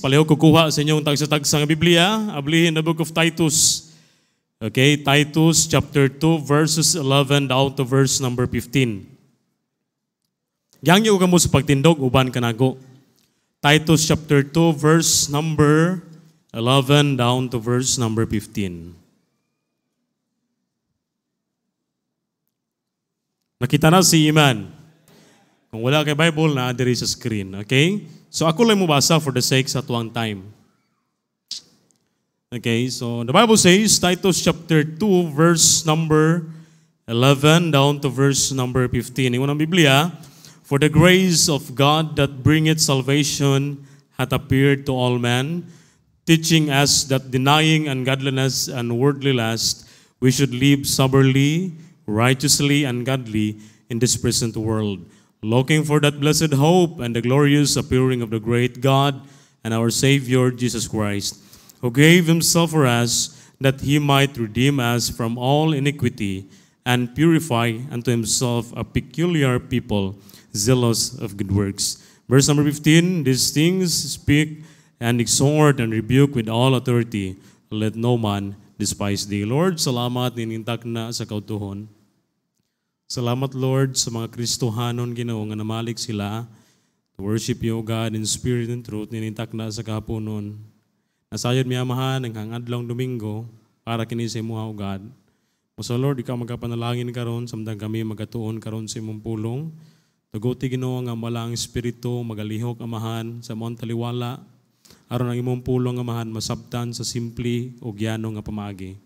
palihog kukuha sa inyong tagsa-tagsa ng Biblia, ablihin the book of Titus. Okay, Titus chapter 2 verses 11 down to verse number 15. Gangyo ka mo sa pagtindog, uban ka nago. Titus chapter 2 verse number 11 down to verse number 15. Nakita na si Iman. Kung wala kay Bible, na-adiri sa screen. Okay? So ako lang mo basa for the sake sa tuwang time. Okay, so the Bible says, Titus chapter 2, verse number 11 down to verse number 15. Ingon ang Biblia, for the grace of God that bringeth salvation hath appeared to all men, teaching us that denying ungodliness and worldly lust, we should live soberly, righteously, and godly in this present world, looking for that blessed hope and the glorious appearing of the great God and our Savior Jesus Christ, who gave himself for us, that he might redeem us from all iniquity and purify unto himself a peculiar people, zealous of good works. Verse number 15, these things speak and exhort and rebuke with all authority. Let no man despise thee. Lord, salamat ninintak na sa kautuhon. Salamat, Lord, sa mga Kristohanon Ginoo nga namalik sila to worship you, God, in spirit and truth, ninintak na sa kahaponon. Nasayod mi amahan ang adlong Domingo para kini sa imuha, God. O so, Lord, ikaw magkapanalangin karon samtang kami magatuon karon sa imong pulong. Tuguti Ginoo nga malang espiritu magalihok amahan sa mong taliwala aron ang imong pulong amahan masabtan sa simple o gyano nga pamaagi.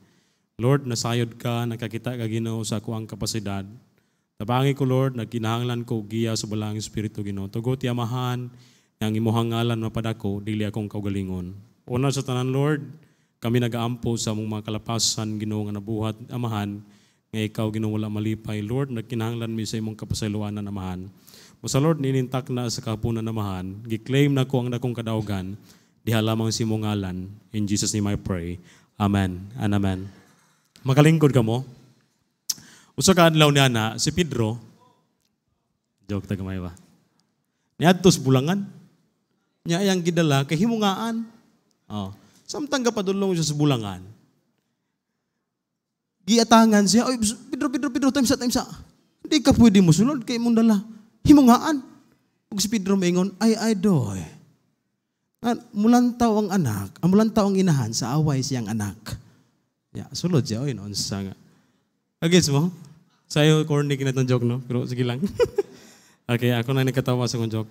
Lord, nasayod ka, nakakita ka Ginoo sa ako ang kapasidad. Tabangi ko, Lord, nagkinahanglan ko giya sa balang espiritu Ginoo. Tugot amahan ang imuhang ngalan mapadako dili akong kaugalingon. Una sa tanan, Lord, kami nagaampo sa among mga kalapasan Ginoo nga nabuhat amahan nga ikaw Ginoo wala malipay. Lord, nagkinahanglan mi sa imong kapasayloanan amahan. Mo sa Lord ninintak na sa kahaponan amahan, gi-claim na ko ang dakong kadaugan diha lamang sa imong ngalan. In Jesus name I pray. Amen and amen. Magalingkod ka mo. Usa ka adlaw niya na si Pedro, joke tagamay ba? Niadtos bulangan. Nya yang gidala kay himungaan. Oh, samtang kapadulong siya sa bulangan. Giatangan siya, oy Pedro, time sa. Hindi ka pwede mo sulod kay imong dala. Himungaan. Ug si Pedro maingon, ay doy. Mulantaw ang anak, mulantaw ang inahan sa away siyang anak. Ya, sulod siya, oy noon sa nga. Agets mo? Sa'yo, corny kinatang joke, no? Pero sige lang. Okay, ako na nakatawa sa kong joke.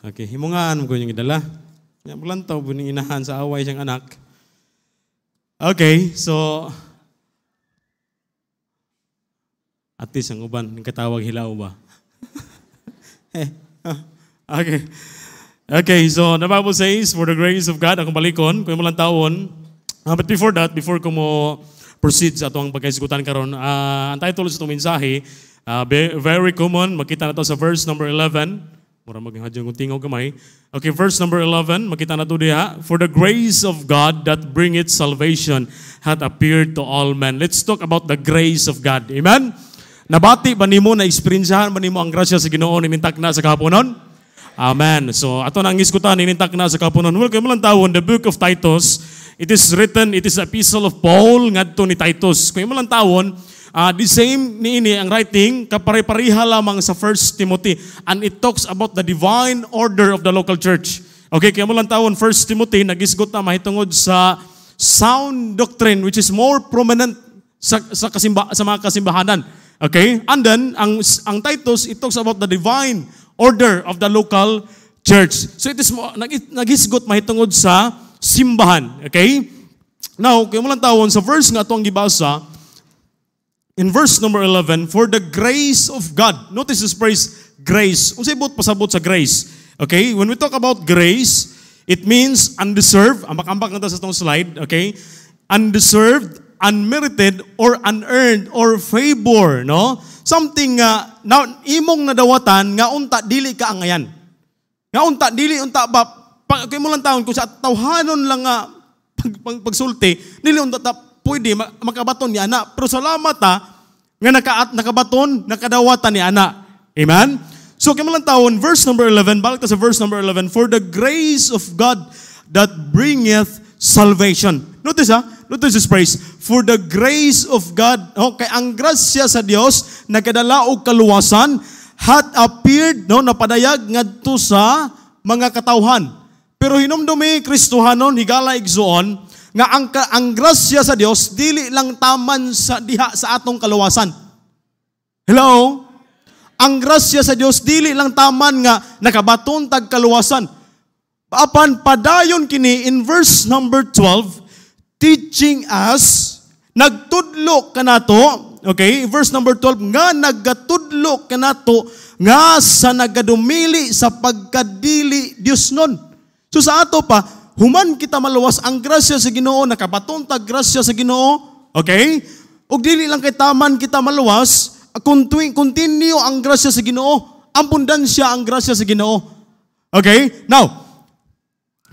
Okay, himungaan mo ko yung idala. Ya, mulantaw po ng inahan sa away siyang anak. Okay, so, at least ang uban, yung katawag hilaw ba? Okay. Okay, so the Bible says, for the grace of God, akong balikon, kung yung malantawon. But before that, before ko mo proceed sa atong pagkaisgutan karon, ang title sa itong mensahe, very common, makita na to sa verse number 11. Mura maghadyo ng tingaw kamay. Okay, verse number 11, makita na to diha. For the grace of God that bringeth salvation hath appeared to all men. Let's talk about the grace of God. Amen? Nabati ba nimo, na-experiencehan ba nimo ang grasya sa Ginoo ninintak na sa kahaponon? Amen. So, ato nang isgutan, ninintak na sa kahaponon. Well, kayo mo lang tawon, the book of Titus, it is written, it is an epistle of Paul ngadto ni Titus. Kung mo lang tawon, the same niini ang writing kapare-pareha lamang sa 1 Timothy, and it talks about the divine order of the local church. Okay, kaya mo lang tawon 1 Timothy nagisgot na mahitungod sa sound doctrine which is more prominent sa mga kasimbahanan. Okay? And then ang Titus, it talks about the divine order of the local church. So it is nagisgot mahitungod sa simbahan. Okay? Now, kaya mo lang tawon sa verse nga itong gibasa, in verse number 11, for the grace of God. Notice this phrase, grace. Kung sa'y pasabot sa grace. Okay? When we talk about grace, it means undeserved. Ambak-ambak na ito sa itong slide. Okay? Undeserved, unmerited, or unearned, or favor. No? Something na imong nadawatan nga unta dili ka angayan. Nga unta dili unta ba kay mo lang taon kung sa tawhanon lang nga pagsulti dili unta pwede makabaton ni ana, pero salamat nga nakabaton nakadawatan ni ana. Amen. So, kamalang verse number 11, balik ta sa verse number 11, for the grace of God that bringeth salvation. Notice notice this phrase, for the grace of God, kay ang grasya sa Dios nagkadala og kaluwasan hath appeared, napadayag ngadto sa mga katawhan. Pero hinumdumi Kristohanon higala igsuon nga ang grasya sa Dios dili lang taman sa diha sa atong kaluwasan. Hello? Ang grasya sa Dios dili lang taman nga nakabaton tag kaluwasan. Apan padayon kini in verse number 12, teaching us, nagtudlo kanato, okay, verse number 12, nga nagatudlo kanato nga sa nagadumili sa pagkadili Dios nun. So sa ato pa, human kita maluwas ang grasya sa Ginoo, nakabaton tag grasya sa Ginoo, okay? Ug dili lang kay taman kita maluwas, continue ang grasya sa Ginoo, abundansya ang grasya sa Ginoo. Okay? Now,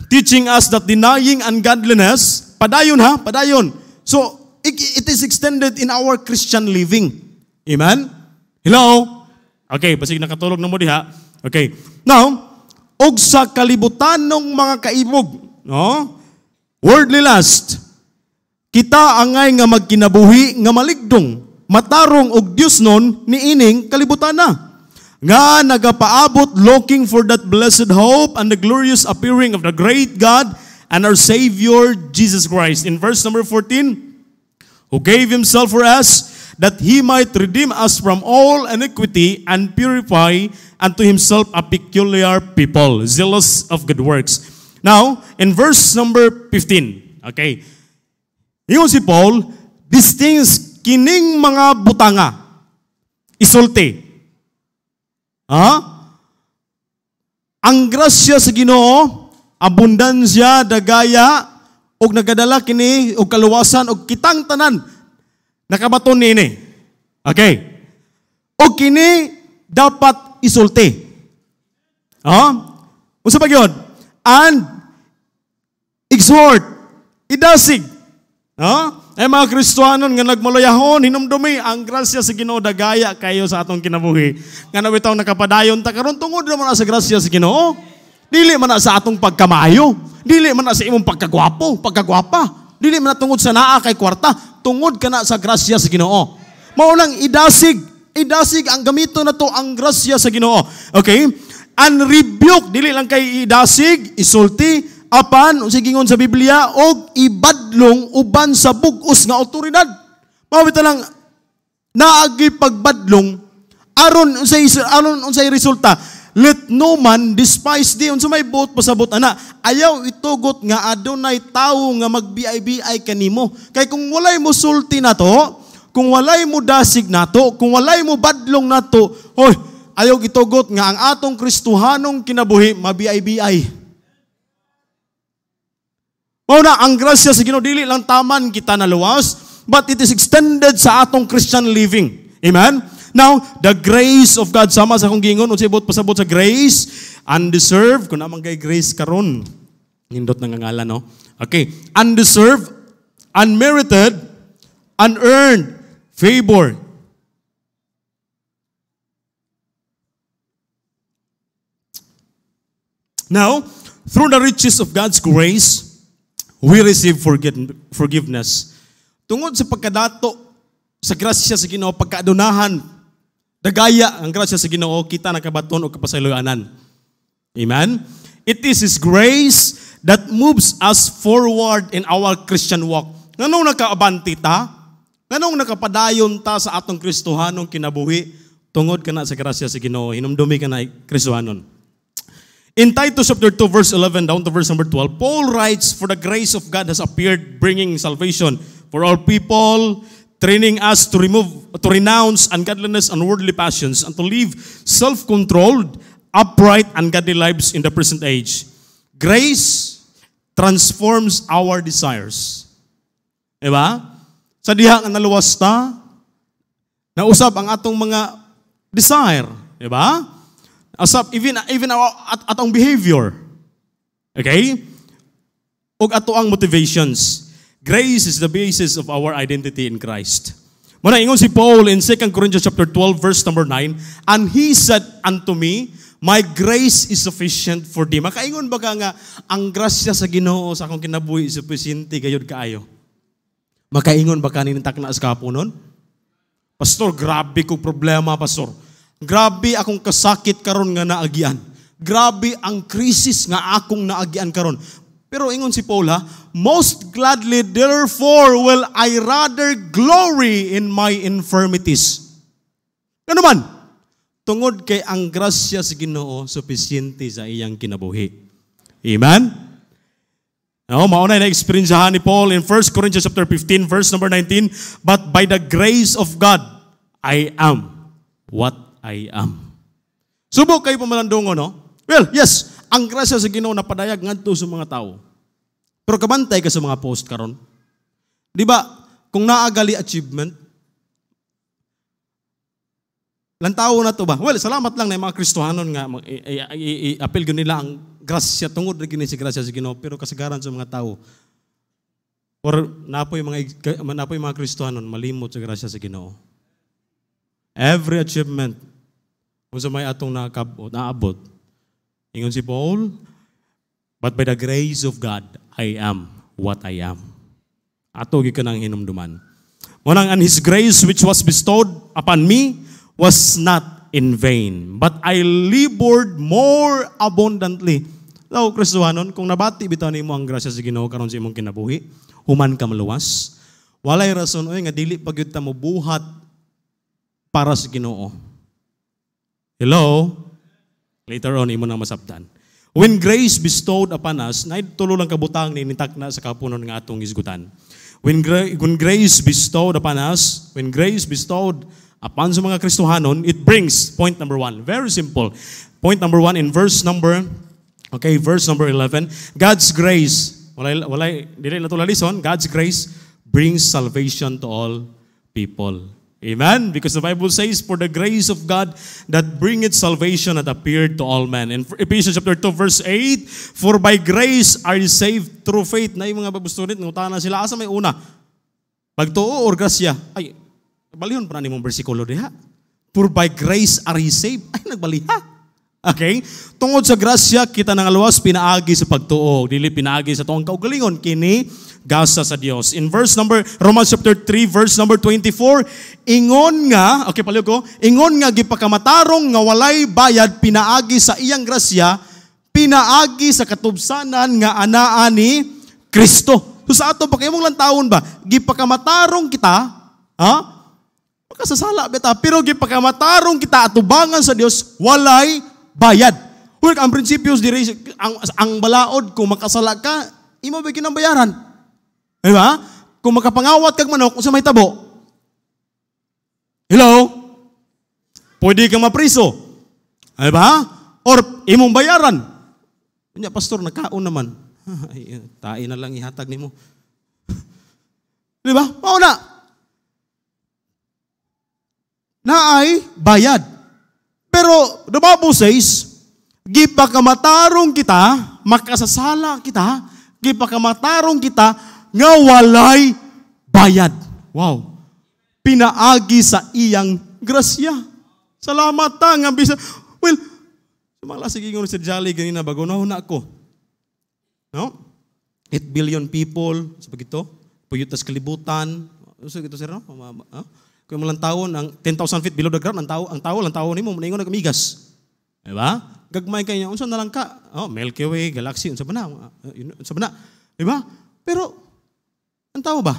teaching us that denying ungodliness, padayon. So, it is extended in our Christian living. Amen? Hello? Okay, basig nakatulog na mo diha. Okay. Now, og sa kalibutanong mga kaibog, worldly lust, kita angay nga magkinabuhi nga maligdong, matarong og Dios nun ni ining kalibutan na. Nga nagapaabot looking for that blessed hope and the glorious appearing of the great God and our Savior Jesus Christ. In verse number 14, who gave himself for us that he might redeem us from all iniquity and purify unto himself a peculiar people, zealous of good works. Now, in verse number 15, okay, yung si Paul, these things kining mga butanga, isulti. Ang grasya sa Ginoo, abundansya, dagaya, og nagadala kini, og kaluwasan, og kitang tanan, nakabaton nini. Okay. Og kini, dapat isulti. Unsa pa gyud? And, exhort, idasig. Ay mga Kristohanon nga nagmaluyahon, hinumdumi ang grasya sa Ginoo dagaya kayo sa atong kinabuhi. Nga nawitaw nakapadayon ta karon tungod naman sa grasya sa Ginoo. Dili man na sa atong pagkamayo, dili man na sa imong pagkagwapa, dili man na tungod sa naa kay kwarta, tungod kana sa grasya sa Ginoo. Mao lang idasig ang gamito na to ang grasya sa Ginoo. Okay? And rebuke, dili lang kay idasig, isulti, apan, sigingon sa Biblia, og ibadlong uban sa bug-os nga otoridad. Mawita lang, naagi pagbadlong, aron unsay resulta, let no man despise thee. Unsa may buot pasabot ana, ayaw itugot nga adunay tawo nga magbiay-biay kanimo. Kay kung walay mo sulti nato, kung walay mo dasig nato, kung walay mo badlong nato, ayaw itugot nga ang atong Kristohanong kinabuhi mabiay-biay. Una, ang grasya sa Ginoo dili lang taman kita naluwas, but it is extended sa atong Christian living. Amen? Now, the grace of God, sama sa akong gingon, unsay pasabot sa grace, undeserved, kung namang kay grace karon, nindot na nga ngalan, no? Okay, undeserved, unmerited, unearned favor. Now, through the riches of God's grace, we receive forgiveness. Tungod sa pagkadato sa grasya sa Ginoo, pagkaadunahan, dagaya ang grasya sa Ginoo, kita nakabaton o kapasayloanan. Amen? It is His grace that moves us forward in our Christian walk. Nganong nakaabanti ta? Nganong nakapadayon ta sa atong Kristohanong kinabuhi? Tungod ka na sa grasya sa Ginoo, hinumdumi ka na Kristohanon. In Titus chapter 2 verse 11 down to verse number 12, Paul writes, for the grace of God has appeared, bringing salvation for all people, training us to renounce ungodliness and worldly passions, and to live self-controlled, upright, and godly lives in the present age. Grace transforms our desires. Diba? Sa diha nga naluwas ta, nausap ang atong mga desire. Diba? Asap, even atong behavior. Okay? O ato ang motivations. Grace is the basis of our identity in Christ. Muna ingon si Paul in 2 Corinthians chapter 12 verse number 9, and he said unto me, my grace is sufficient for thee. Makaingon ba ka nga, ang grasya sa Ginoo sa akong kinabuhi sufficiente gayud kaayo? Makaingon ba ka ninintak na sa kapunon? Pastor, grabe ko problema, pastor. Grabe akong kasakit karon nga naagian. Grabe ang krisis nga akong naagian karon. Pero ingon si Paul, most gladly therefore will I rather glory in my infirmities. Ano man? Tungod kay ang grasya sa Ginoo sufficiente sa iyang kinabuhi. Amen? No, mauna na experiencehan ni Paul in 1 Corinthians chapter 15 verse number 19, but by the grace of God I am what I am. Subok kayo pamalandungo, no? Well, yes, ang grasya sa Ginoo napadayag ngadto sa mga tao. Pero kabantay ka sa mga post karon. Di ba? Kung naagali achievement, lantaw na to ba? Well, salamat lang na yung mga Kristohanon nga i-appeal ko nila ang grasya tungod na gini si grasya sa Ginoo, pero kasagaran sa mga tao or napoy mga Kristohanon malimot sa grasya sa Ginoo. Every achievement kung sa may atong naabot, ingon si Paul, but by the grace of God, I am what I am. Ato gi kanang hinumduman. Munang and His grace which was bestowed upon me was not in vain, but I labored more abundantly. Daw, Kristohanon, kung nabati bitaw nimo ang grasya sa Ginoo karon sa imong kinabuhi, human ka maluwas. Walay rason oy nga dili pa gyud ta mo buhat para sa Ginoo. Hello? Later on, imo nang masabtan. When grace bestowed upon us, na tulo lang kabutang ni nitak na sa kapunon nga atong isgutan. When grace bestowed upon us, when grace bestowed upon sa mga Kristohanon, it brings, point number 1, very simple. Point number 1 in verse number 11, God's grace, dili na to lalison, God's grace brings salvation to all people. Amen? Because the Bible says, for the grace of God that bringeth salvation that appeared to all men. In Ephesians chapter 2 verse 8, for by grace are you saved through faith. Na yung mga babustunit, ngutana sila, asa may una? Pagtuo or grasya? Ay, balihon pa na nimong bersikulo diha. For by grace are you saved. Ay, nagbaliha. Okay? Tungod sa grasya, kita nang aluwas, pinaagi sa pagtuo. Dili pinaagi sa tuong kaugalingon, kini gasa sa Dios. In Romans chapter 3, verse number 24, ingon nga, okay paliw ko, ingon nga gipakamatarong nga walay bayad, pinaagi sa iyang grasya, pinaagi sa katubsanan nga anaa ni Kristo. So sa ato, baka imong lang taon ba, gipakamatarong kita, makasasala beta, pero gipakamatarong kita atubangan sa Dios, walay bayad. Well, ang prinsipyos diri ang balaod kung makasala ka, imo ba kinabayaran? Diba? Kung makapangawat kag manok, kung sa may tabo. Hello? Pwede kang mapriso. Diba? Or imong bayaran. Kanya, pastor, nagkaon naman. Ay, tae na lang ihatag nimo. Diba? Mauna. Naay bayad. Pero the Bible says, gipakamatarong kita, makasasala kita, gipakamatarong kita, nga walay bayad. Wow. Pinaagi sa iyang grasya. Salamat ta nga bisa. Well, sumala sige ngon si Jolly ganina bago na ako. No? 8 billion people, sabi ito, puyutas kalibutan. Uso gito sir, no? Kung mo lang taon ang 10,000 feet below the ground, ang tao nimo ningon na kamigas. Diba? Gagmay kay niya unsa na lang ka? Milky Way, galaxy unsa ba na? Unsa ba na? Diba? Pero ang tao ba?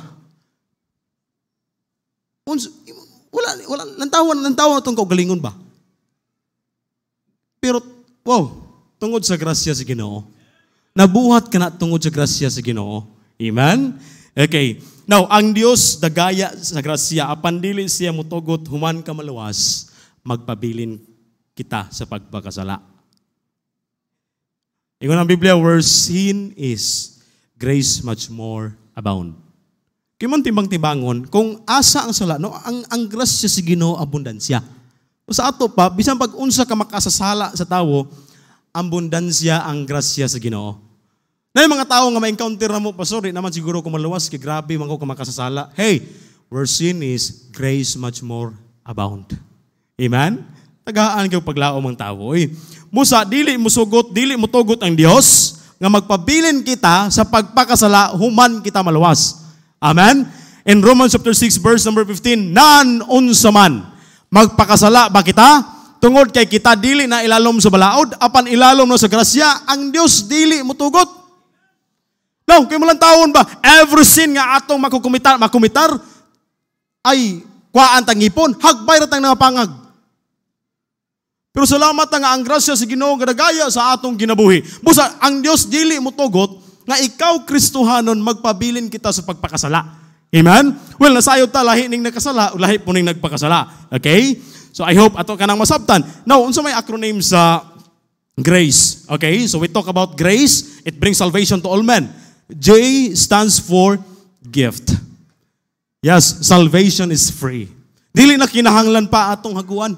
Wala lantawan itong kaugalingon ba? Pero, wow, tungod sa grasya sa Ginoo. Nabuhat ka na tungod sa grasya sa Ginoo. Amen? Okay. Now, ang Dios dagaya sa grasya, apan dili siya mutugot human ka maluwas, magpabilin kita sa pagpakasala. Ingon ang Biblia, where sin is, grace much more abound. Kaya man timbang-timbangon, kung asa ang sala, no, ang grasya sa Ginoo abundansya. Sa ato pa, bisan pag unsa ka makasasala sa tawo, abundansya ang grasya sa Ginoo. Na yung mga tao nga ma-encounter na mo, pastor, di naman siguro kung maluwas, kay grabe man ko makasasala. Hey, where sin is, grace much more abound. Amen? Tagaan kayo paglaom ang tao. Musa, dili mo sugot, dili mo tugot ang Dios nga magpabilin kita sa pagpakasala, human kita maluwas. Amen? In Romans chapter 6, verse number 15, nan unsa man magpakasala ba kita? Tungod kay kita dili na ilalom sa balaod, apan ilalom na sa grasya, ang Dios dili mo tugot. No, kay mo lang taon ba? Every sin nga atong makumitar, ay kuhaan tang ipon, hagbay ra tang nangapangag. Pero salamat nga ang grasya sa Ginoo nga nagaya sa atong ginabuhi. Busa ang Dios dili mo tugot nga ikaw Kristohanon magpabilin kita sa pagpakasala. Amen? Well, nasayod ta lahi ning nakasala, lahi po ning nagpakasala. Okay? So I hope ato kanang masabtan. Now, unsa may acronym sa grace? Okay? So we talk about grace, it brings salvation to all men. J stands for gift. Yes, salvation is free. Dili na kinahanglan pa atong haguan.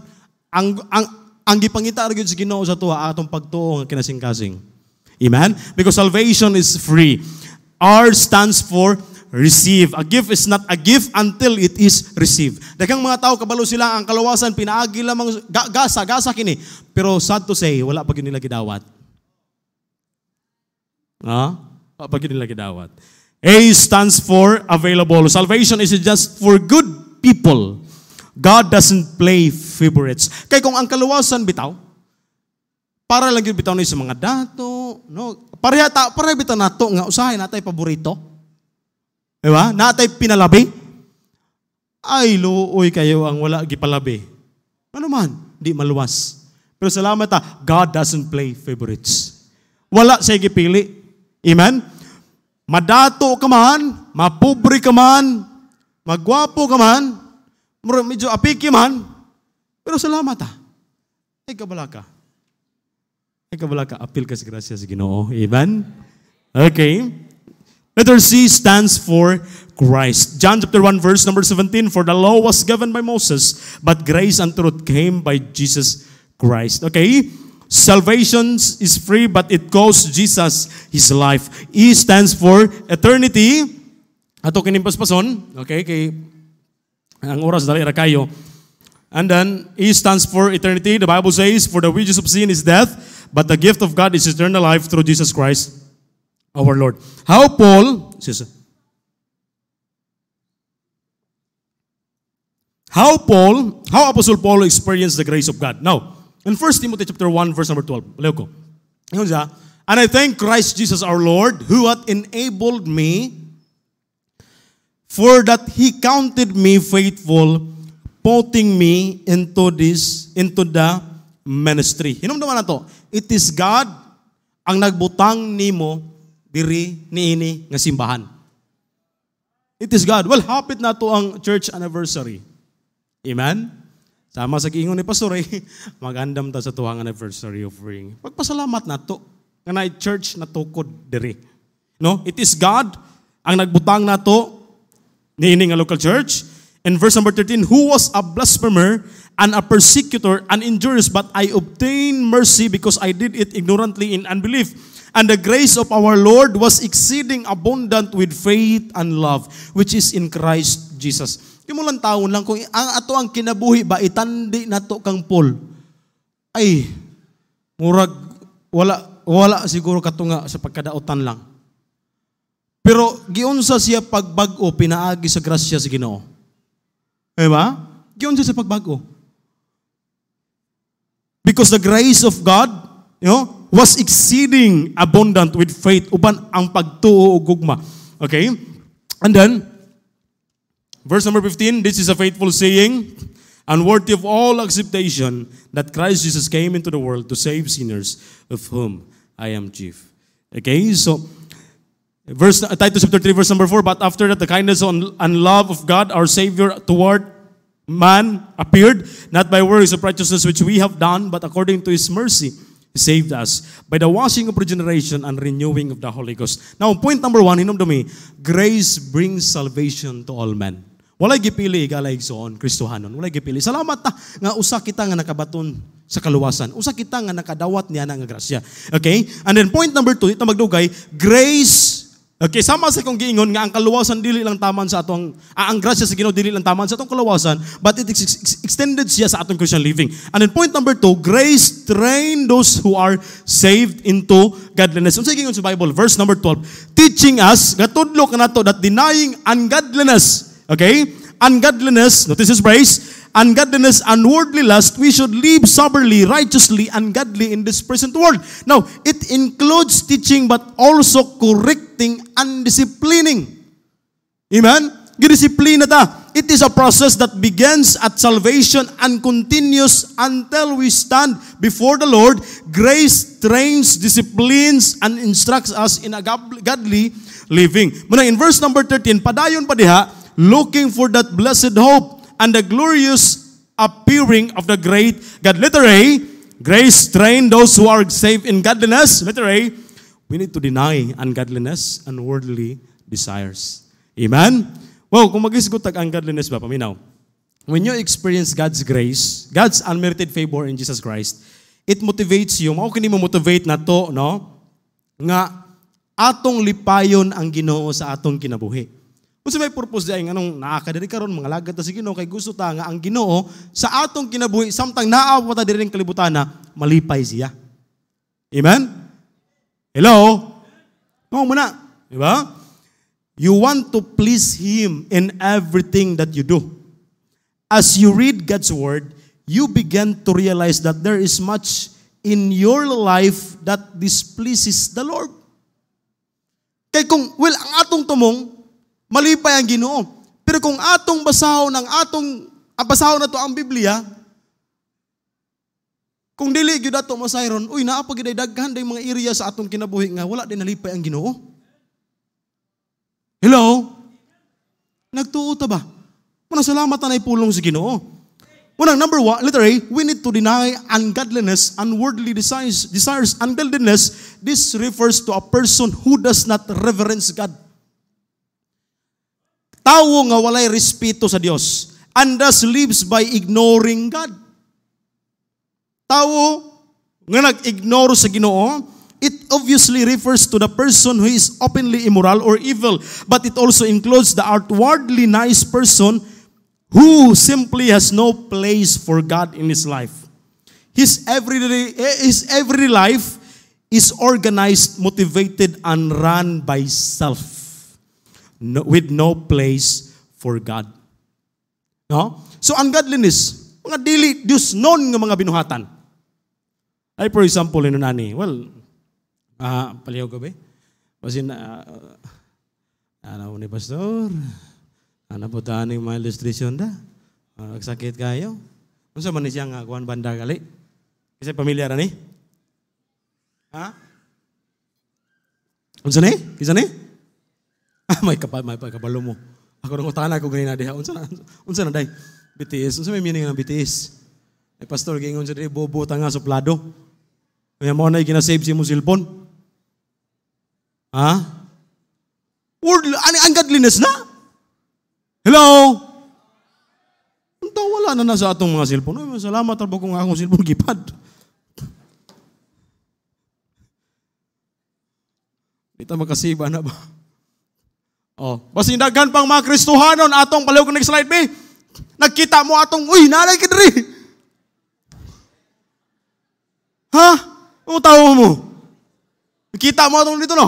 Ang gipangita ra gyud sa Ginoo sa tuwa atong pagtuo nga kinasing-kasing. Amen? Because salvation is free. R stands for receive. A gift is not a gift until it is received. Daghang mga tao kabalo sila ang kalawasan pinaagi lamang gasa kini. Pero sad to say, wala pa gyud nila gidawat. Wala pa gyud nila gidawat. A stands for available. Salvation is just for good people. God doesn't play favorites. Kaya kung ang kaluwasan bitaw, para lang yun bitaw na sa mga dato, no? Para bitaw nato nga usahay natay paborito. Diba? Natay pinalabi. Ay, luoy kayo ang wala gipalabi. Ano man, di maluwas. Pero salamat God doesn't play favorites. Wala siya gipili. Amen? Madato ka man, mapobre ka man, magwapo ka man, medyo apiki man, pero salamat Ay kabala ka. Apil ka sa grasya sa Ginoo. Amen? Okay. Letter C stands for Christ. John chapter 1 verse number 17, for the law was given by Moses, but grace and truth came by Jesus Christ. Okay? Salvation is free, but it costs Jesus His life. E stands for eternity. Ato kinimpaspason. Okay? Kay ang oras dali ra kayo. And then E stands for eternity. The Bible says, for the wages of sin is death, but the gift of God is eternal life through Jesus Christ our Lord. How Apostle Paul experienced the grace of God. Now, in 1 Timothy chapter 1, verse number 12, leo ko. And I thank Christ Jesus our Lord, who hath enabled me, for that He counted me faithful, putting me into the ministry. Hinumduman na to. It is God ang nagbutang nimo diri niini nga simbahan. It is God. Well, hapit na to ang church anniversary. Amen? Sama sa giingon ni Pastor, magandam ta sa tuwang anniversary offering. Pagpasalamat na to. Nga na church na tukod diri. No? It is God ang nagbutang na to niini nga local church. In verse number 13, who was a blasphemer and a persecutor and injurious, but I obtained mercy because I did it ignorantly in unbelief. And the grace of our Lord was exceeding abundant with faith and love, which is in Christ Jesus. Kimulang taon lang, kung ang ato ang kinabuhi ba, itandi na to kang Paul. Ay, murag, wala siguro katunga sa pagkadaotan lang. Pero giunsa siya pagbago, pinaagi sa grasya sa Ginoo. Diba? Giunsa siya pagbago. Because the grace of God, was exceeding abundant with faith, uban ang pagtuo o gugma. Okay? And then, verse number 15, this is a faithful saying, and worthy of all acceptation, that Christ Jesus came into the world to save sinners, of whom I am chief. Okay, so, Titus chapter 3, verse number 4, but after that the kindness and love of God, our Savior, toward man appeared, not by works of righteousness which we have done, but according to His mercy, He saved us by the washing of regeneration and renewing of the Holy Ghost. Now, point number 1, hinumdumi, grace brings salvation to all men. Walay gipili galay igsoon Kristohanon. Walay gipili. Salamat ta nga usa kita nga nakabaton sa kaluwasan. Usa kita nga nakadawat niya nga grasya. Okay? And then point number 2, ito magdugay, grace Okay, sama sa kong giingon nga ang kaluwasan dili lang taman sa atong ang grasya sa Ginoo dili lang taman sa atong kaluwasan, but it extended siya sa atong Christian living. And then point number 2, grace train those who are saved into godliness. Unsa giingon sa Bible? Verse number 12, teaching us gatudlo kanato that denying ungodliness, okay? Ungodliness, notice his praise, ungodliness and worldly lust, we should live soberly, righteously, and godly in this present world. Now, it includes teaching but also correcting and disciplining. Amen? Gidisiplina ta. It is a process that begins at salvation and continues until we stand before the Lord. Grace trains, disciplines, and instructs us in a godly living. Muna in verse number 13, padayon pa diha, looking for that blessed hope and the glorious appearing of the great God. Letter A, grace train those who are saved in godliness. Letter A, we need to deny ungodliness and worldly desires. Amen? Well, kung mag-isgot tag ungodliness ba, paminaw? When you experience God's grace, God's unmerited favor in Jesus Christ, it motivates you. Mao kini mo motivate na to, no? Nga atong lipayon ang Ginoo sa atong kinabuhi. Kung may purpose diay nganong naakadiri karon mga lagad ta sa Ginoo kay gusto ta nga ang Ginoo sa atong kinabuhi samtang naa pa ta diri ning kalibutan na malipay siya. Amen? Hello? Mo muna, di ba? You want to please Him in everything that you do. As you read God's word, you begin to realize that there is much in your life that displeases the Lord. Kay kung ang atong tumong malipay ang Ginoo. Pero kung atong basahon ang basahon na to ang Biblia, kung dili gyud ato masayron, uy naa pa gyud daghan day mga area sa atong kinabuhi nga wala din nalipay ang Ginoo. Hello? Nagtuo ta ba? Muna salamat na pulong sa Ginoo. Muna number 1, letter A, we need to deny ungodliness, unworldly desires, ungodliness. This refers to a person who does not reverence God. Tao nga walay respeto sa Dios and thus lives by ignoring God. Tao nga nag-ignore sa Ginoo, it obviously refers to the person who is openly immoral or evil, but it also includes the outwardly nice person who simply has no place for God in his life. His everyday life is organized, motivated, and run by self. No, with no place for God. No? So ungodliness, mga dili Diyos non nga mga binuhatan. Ay for example ino nani, well, palihaw ka ba? Basin ano ni pastor? Ana po tani mga illustration da. Nagsakit kayo. Unsa man ni siya nga kuan banda gali? Kasi pamilyar ani? Ha? Unsa ni? Kisa ni? May kabalo mo. Ako nang utana ko ganina diha. Unsa na day? BTS. Unsa may meaning ng BTS? Ay pastor gingon sa diri bobo ta nga suplado. Kaya mo na gina-save si mo cellphone. Ha? Word ungodliness na? Hello? Unta wala na sa atong mga cellphone. Ay, salamat ra kung akong cellphone gipad. Dita makasiba na ba? Oh, basin daghan pang mga Kristohanon atong paliw next slide be. Nagkita mo atong uy, nanay ka diri. Ha? Ano tawo mo? Nakita mo atong dito no?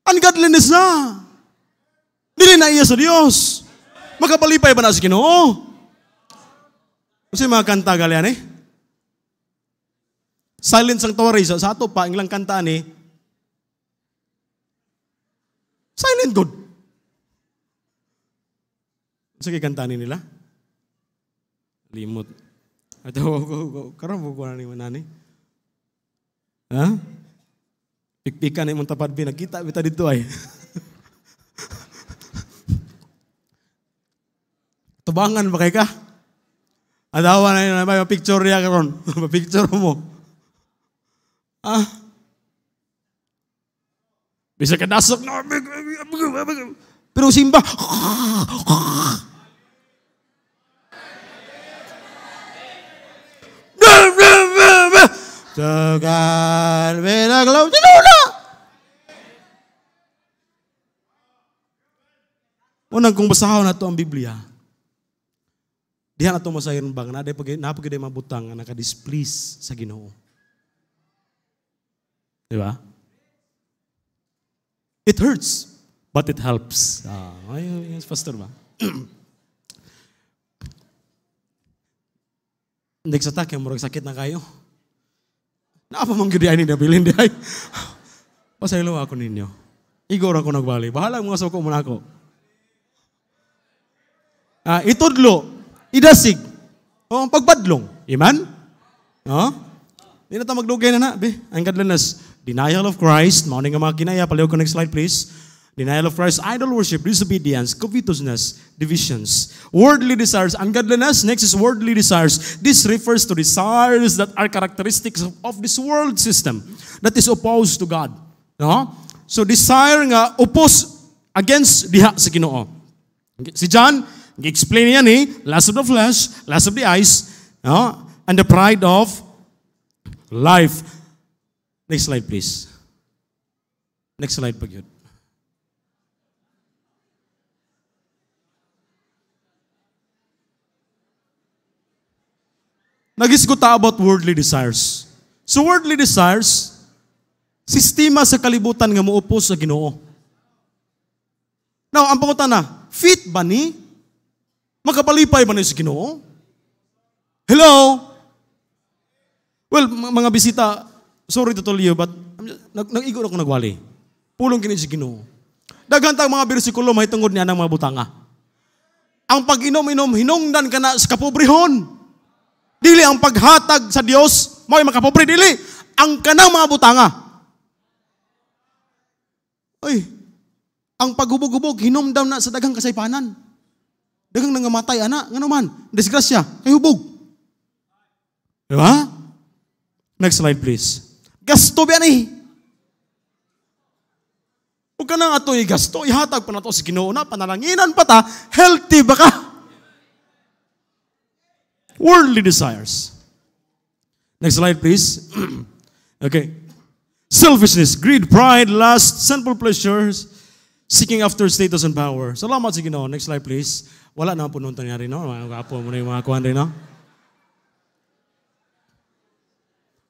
Ungodliness na. Dili na iya sa Dios. Makapalipay ba na sa Ginoo? Kasi mga kanta galian eh. Silence ang tawari sa ato pa ilang kanta ni silent God. Sige kantanin nila. Limot. Ito karon ko na ni manani. Ha? Pikpikan ni mong tapad binagkita bita dito ay. Tubangan ba kay ka? Adawa na yun, may picture niya karon. Picture mo. Ah? Bisa ka dasok na. Pero simba. Tegan, benaglaw. Tinula. Unang kung basahon na ito ang Biblia, dihan na ito masayon bang napagay mabutang na nakadisplease sa Ginoo. Di ba? It hurts, but it helps. Yes, pastor ba? Next attack, yung murag sakit na kayo. Naapamang gudi ni nabilin di ay. Pasaylo ako ninyo. Igor ako nagbali. Bahala mga suko muna ako. Itudlo, idasig, pagpadlong. Iman? Hindi na tayo maglugay na. Ang kadlanas, denial of Christ, mauna nga mga kinaya. Palayo ko next slide please. Denial of Christ, idol worship, disobedience, covetousness, divisions, worldly desires, ungodliness. Next is worldly desires. This refers to desires that are characteristics of this world system that is opposed to God. So desire nga oppose against diha sa Ginoo. Si John, gi-explain yan lust of the flesh, lust of the eyes, and the pride of life. Next slide please. Next slide pag yun. Nagisguta about worldly desires. So worldly desires, sistema sa kalibutan nga muupos sa Ginoo. Now, ang pangutan na, fit ba ni? Makapalipay ba ni sa Ginoo? Hello? Well, mga bisita, sorry to tell you, but nag-igo ako nagwali. Pulong kini sa Ginoo. Daghan tang mga bersikulo mahitungod niya ng mga butanga. Ang pag-inom-inom, hinungdan ka na sa kapobrehon. Dili ang paghatag sa Dios, mo'y makapobre, dili. Ang kanang mga butanga. Ay, ang paghubog-hubog, hinumdam na sa daghang kasaypanan. Daghang nangamatay, ana, nga naman, disgrasya, kay hubog. Diba? Next slide, please. Gasto ba ni? Huwag ka nang ato'y gasto, ihatag pa na ito sa Ginoo na, panalanginan pa ta, healthy ba ka? Worldly desires. Next slide, please. Okay. Selfishness, greed, pride, lust, sinful pleasures, seeking after status and power. Salamat sa Ginoo. Next slide, please. Wala naman po nung tangyari, no? Mga kapo mo na yung mga kuhan rin, no?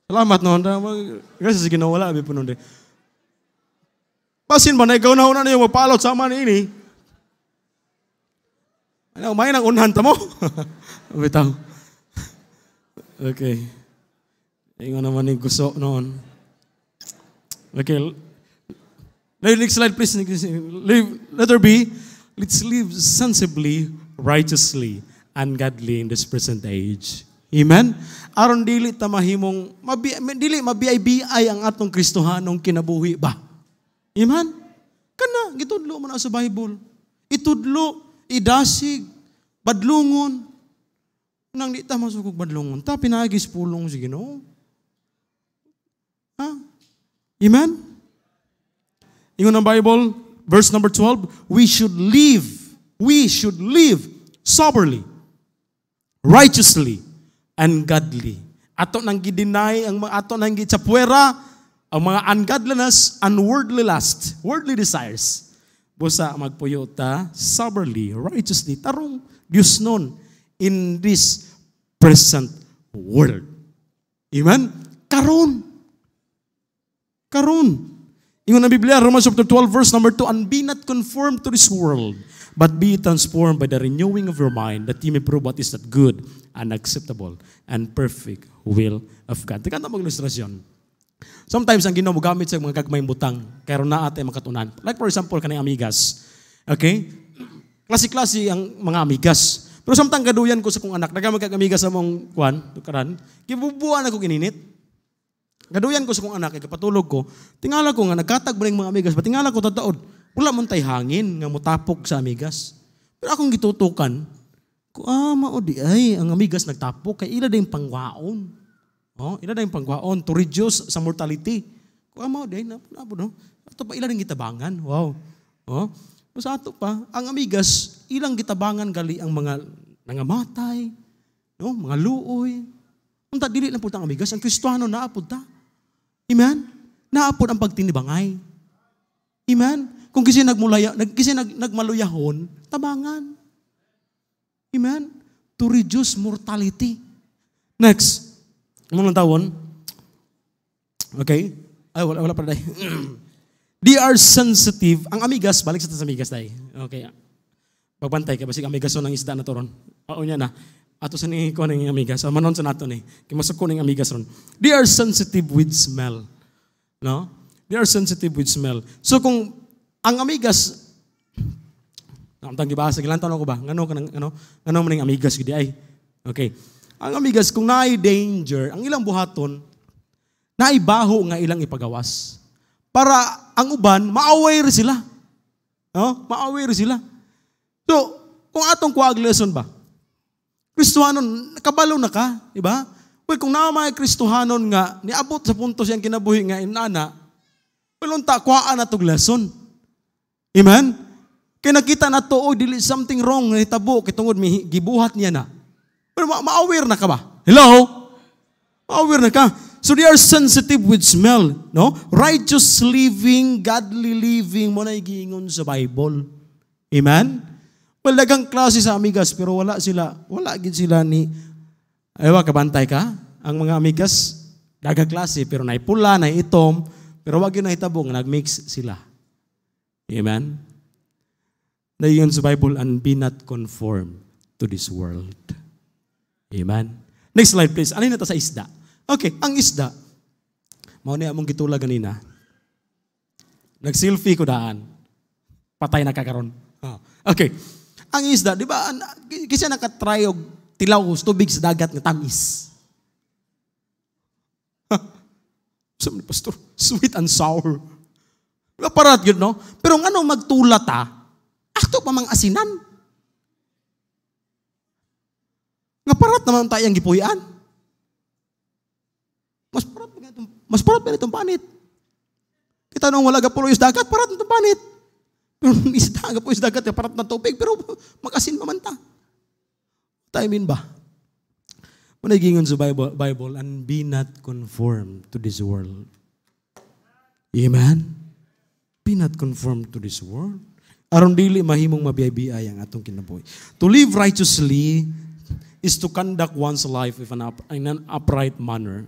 Salamat, no? Kasi sa Ginoo, wala. Abi po nung rin. Pasin ba na ikaw na una na yung magpalot sa aman ini? Ano, may nang unhan ta mo? Bitaw. Okay. Ingon naman yung gusto noon. Okay. Next slide, please. Letter B. Let's live sensibly, righteously, and godly in this present age. Amen? Aron dili ta mahimong, dili mabiyay-biyay ang atong Kristohanong kinabuhi ba? Amen? Kana, gitudlo mo na sa Bible. Itudlo, idasig, badlungon. Nang di ta masukog badlungon, ta pinagis pulong si Ginoo. Amen? Ingon ang Bible, verse number 12, we should live soberly, righteously, and godly. Ato nang gidinay, ato nang gitsapwera, ang mga ungodliness, unworldly lust, worldly desires. Busa magpuyo ta, soberly, righteously, tarong Diyos nun, in this present world. Amen? Karon. Ingon ang Biblia, Romans chapter 12, verse number 2, and be not conformed to this world, but be transformed by the renewing of your mind, that ye may prove what is that good and acceptable and perfect will of God. Teka na mag-ilustrasyon. Sometimes ang Ginoo gamit sa mga gagmayng butang, kaya na ate makatunan. Like for example, kanang amigas. Okay? Klase-klase ang mga amigas. Pero samtang gaduyan ko sa kong anak, nagamagagamigas sa mong kuwan, tukaran, kibubuan ako gininit. Gaduyan ko sa kong anak, kapatulog ko, tingala ko nga, nagkatag ba ng mga amigas, tingala ko tataod, wala mong tay hangin nga mutapok sa amigas. Pero akong gitutukan, maudi ay, ang amigas nagtapok, kay ila din pangwaon. Ila din pangwaon, to reduce sa mortality. Maudi ay, ito pa ila din gitabangan. Wow. Sa ato pa, ang amigas, ilang gitabangan gali ang mga nangamatay, mga luoy. Unta dili lang po ang amigas, ang Kristiyano naapod ta. Amen? Naapod ang pagtinibangay. Amen? Kung nagmaluyahon, tabangan. Amen? To reduce mortality. Next, mga tawon. Okay? Ay, wala pa dahil. They are sensitive. Ang amigas, balik sa amigas dahil. Okay. Pagbantay ka, basig amigas ng isda na to ron. Oo niya na. Ato sa ni ko ng amigas. Manon sa nato ni. Kimasok ko ng amigas ron. They are sensitive with smell. No? They are sensitive with smell. So kung ang amigas, ang gibasa, gilan tanong ko ba? Ngano man ang amigas gidi ay. Okay. Ang amigas, kung naay danger, ang ilang buhaton, naibaho nga ilang ipagawas. Para ang uban, ma-aware sila. No? Ma-aware sila. So, kung atong kuwag lesson ba? Kristohanon, nakabalo na ka, di ba? Well, kung naamay Kristohanon nga, niabot sa punto siyang kinabuhi nga inana, well, unta, kuhaan na itong lesson. Amen? Kaya nakita na to, oh, dili something wrong, nahitabo, kitungod, may gibuhat niya na. Pero ma-aware na ka ba? Hello? Ma-aware na ka. So they are sensitive with smell, no? Righteous living, godly living, mo na igiingon sa Bible. Amen? Well, dagang klase sa amigas, pero wala gid sila ni, aywa, kabantay ka? Ang mga amigas, dagang klase, pero naipula, naitom, pero wag yun nahitabong, nag-mix sila. Amen? Naingon sa Bible, and be not conformed to this world. Amen? Next slide, please. Ano yun ito sa isda? Okay, ang isda, mauna among gitula ganina, nag-selfie ko daan, patay na kakaroon. Oh. Okay, ang isda, di ba, kasi nakatry og tilaw tubig sa dagat nga tamis. Sabi ni Pastor, sweet and sour. Parat yun, no? Pero nga nung magtulat ato pa mang asinan. Nga parat naman tayong gipuyan. Mas parat pa itong panit. Kita nung wala gapulo yung dagat, parat itong panit. Pero isda, gapulo yung dagat, parat na tubig, pero mag-asin mamanta. Tayo mean ba? Managingon sa Bible, and be not conformed to this world. Amen? Be not conformed to this world. Aron dili mahimong mabiyay-biyay ang atong kinabuhi. To live righteously is to conduct one's life in an upright manner.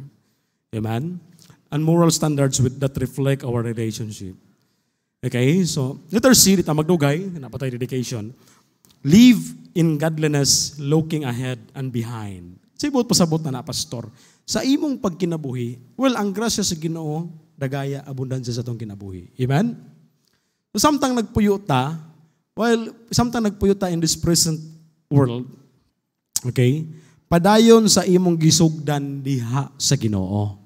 Amen? And moral standards that reflect our relationship. Okay? So, letter C, dito magdugay, napatay dedication. Live in godliness, looking ahead and behind. Sibot pasabot na pastor. Sa imong pagkinabuhi, well, ang grasya sa Ginoo, dagaya, abundansya sa itong kinabuhi. Amen? So, samtang nagpuyuta, in this present world, okay, padayon sa imong gisugdan diha sa Ginoo.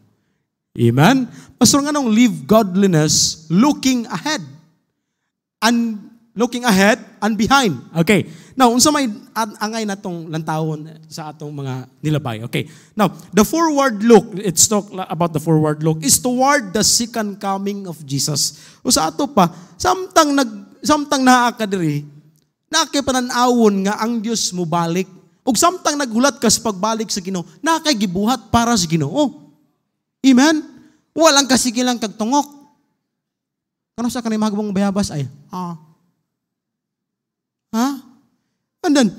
Amen? Pastor nga nung live godliness, looking ahead and behind. Okay. Now, unsa may angay natong lantawon sa atong mga nilabay. Okay. Now, the forward look, let's talk about the forward look, is toward the second coming of Jesus. O sa ato pa, samtang naa ka diri, nakay pananawon nga ang Dios mo balik. Ug samtang naghulat ka sa pagbalik sa Ginoo, nakay gibuhat para sa Ginoo. Amen? Walang kasigilang kagtungok. Kano sa kanay magbong bayabas ay, And then,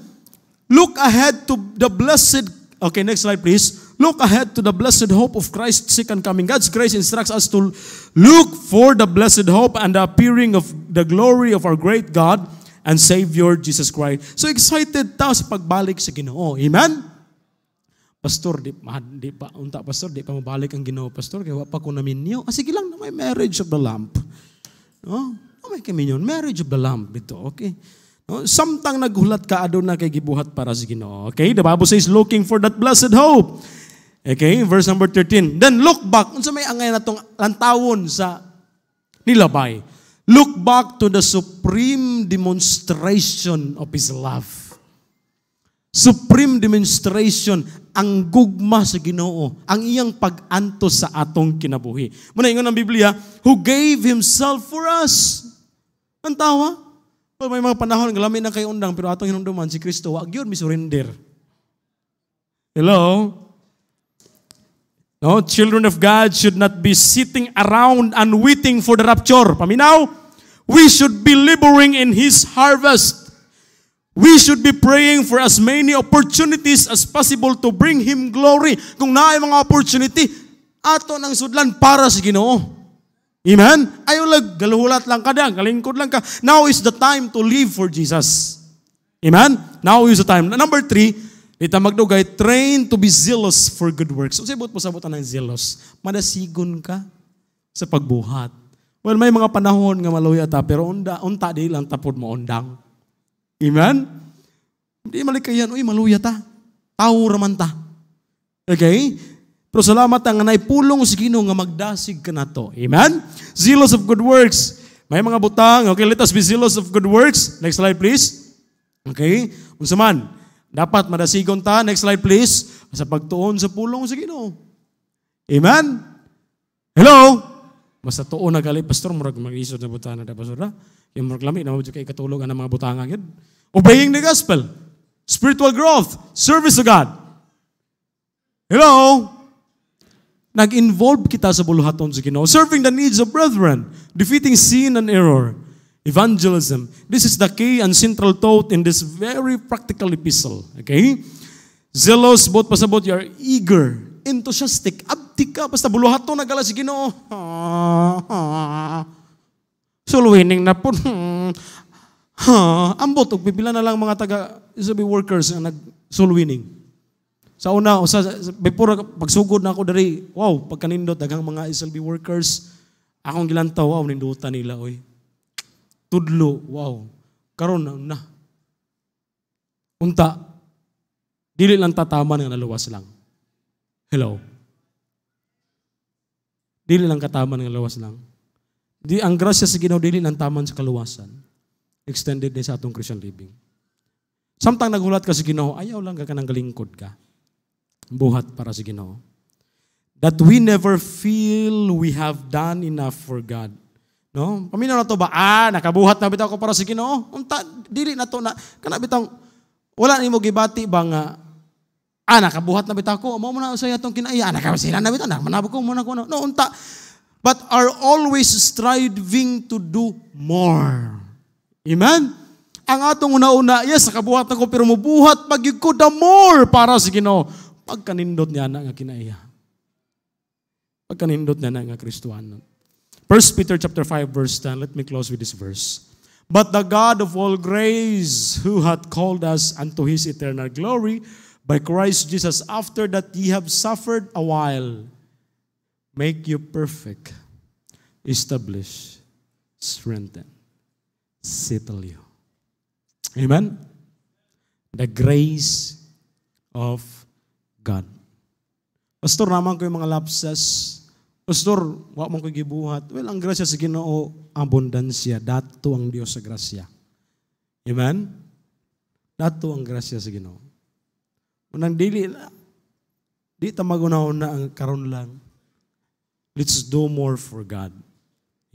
look ahead to the blessed, okay, next slide please. Look ahead to the blessed hope of Christ's second coming. God's grace instructs us to look for the blessed hope and the appearing of the glory of our great God and Savior, Jesus Christ. So excited tayo sa pagbalik sa Ginoo. Amen? Pastor, di pa mabalik ang Ginoo, Pastor, kaya wapa ko namin niyo. Sige lang na may marriage of the lamp. No? May kami yun, marriage of the lamp. Ito, okay. No? Samtang naghulat ka, adon na kay gibuhat para sa Ginoo. Okay, the Bible says, looking for that blessed hope. Okay, verse number 13. Then look back, unsa may angay na itong lantawon sa nilabay. Look back to the supreme demonstration of His love. Supreme demonstration, ang gugma sa Ginoo, ang iyang pag-antos sa atong kinabuhi. Muna ingon ang Biblia, who gave Himself for us. Ang tawa? Well, may mga panahon, galamin na kayo undang, pero atong hinumduman, si Kristo, wag yun, may surrender. Hello? No, children of God should not be sitting around and waiting for the rapture. Paminaw? We should be laboring in His harvest. We should be praying for as many opportunities as possible to bring Him glory. Kung naay mga opportunity, ato ng sudlan para sa Ginoo. Amen? Ayaw lang, galuhulat lang ka dyan, kalingkod lang ka. Now is the time to live for Jesus. Amen? Now is the time. Number 3, dito magdugay, train to be zealous for good works. So, sabot po sabotan ng zealous. Madasigon ka sa pagbuhat. Well, may mga panahon nga maluya ta, pero unta di lang tapod mo undang. Amen? Hindi malikayan, uy, maluya ta. Tao raman ta. Okay? Pero salamat ang naipulong si Ginoo nga magdasig ka na to. Amen? Zealous of good works. May mga butang. Okay, let us be zealous of good works. Next slide, please. Okay? Unsa man, dapat madasigon ta. Next slide, please. Sa pagtuon sa pulong si Ginoo. Amen? Hello? Basta tuon na gali, pastor, murag mag-isod na butang na pastor na. Yung murag lami, na mabudyo kay katulog ang mga butangan yun. Obeying the gospel. Spiritual growth. Service to God. Hello? Nag-involve kita sa buluhaton sa Ginoo. Serving the needs of brethren. Defeating sin and error. Evangelism. This is the key and central thought in this very practical epistle. Okay? Zealous, both pasabot, you are eager, enthusiastic, abdi ka, basta buluhaton nagala sa Ginoo. Sulwining na po. Ambot, pipila na lang mga taga-SLB workers na nag-sulwining. Sa una, before pagsugod na ako dari, wow, pagkanindot, daghang mga SLB workers, akong gilantaw, wow, nindutan nila, oy. Tudlo, wow. Karon na. Unta, dili lang tataman nga naluwas lang. Hello. Dili lang kataman nga naluwas lang. Di ang grasya sa Ginoo dili lang taman sa kaluwasan. Extended din sa atong Christian living. Samtang naghulat ka sa Ginoo, ayaw lang ka nang galingkod ka. Buhat para sa Ginoo. That we never feel we have done enough for God. No? Paminaw na to ba? Nakabuhat na bitaw ko para sa Ginoo. Unta dili na to na kana bitaw wala nimo gibati ba nga nakabuhat na bitaw ko. Mao na usay atong kinaiya. Nakabasila na bitaw. Manabog ko muna ko. No, unta. But are always striving to do more. Amen? Ang atong una-una, yes, nakabuhat na ko, pero mubuhat pag-yug ko the more para sa Ginoo. Pagkanindot niya na nga kinaiya. Pagkanindot niya na nga Kristuhanon. 1 Peter chapter 5 verse 10, let me close with this verse. But the God of all grace, who hath called us unto His eternal glory, by Christ Jesus, after that ye have suffered a while, make you perfect, establish, strengthen, settle you. Amen? The grace of God. Pastor, naman ko yung mga lapses. Pastor, wak mong gibuhat. Well, ang grasya sa Ginoo, abundansya. Dato ang Diyos sa grasya. Amen? Dato ang grasya sa Ginoo. Unang di tamagunaw na ang karon lang. Let's do more for God.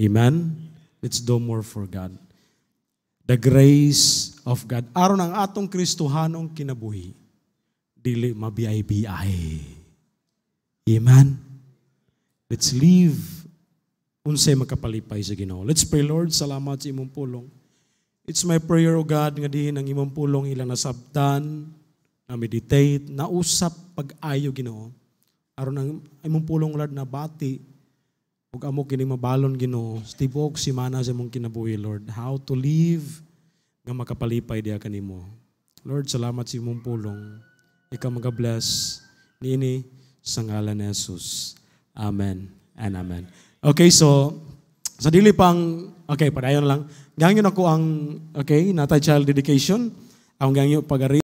Amen? Let's do more for God. The grace of God. Aron ang atong Kristohanong kinabuhi. Dili mabiyay-biyay. Amen? Let's live unsay makapalipay sa Ginoo. Let's pray, Lord. Salamat sa imong pulong. It's my prayer, O God, nga dihin ang imong pulong ilang nasabtan, na meditate, na usap pag-ayo Ginoo. Aron ang imong pulong, Lord, na bati, ug amo kini mabalon Ginoo, tibok simana sa imong kinabuhi, Lord, how to live nga makapalipay diha kanimo. Lord, salamat sa imong pulong. Ikaw mag-bless niini sa ngalan ni Jesus. Amen and amen. Okay, so sa dili pang padayon lang. Gangyon ako ang natay child dedication. Ang gangyo pagari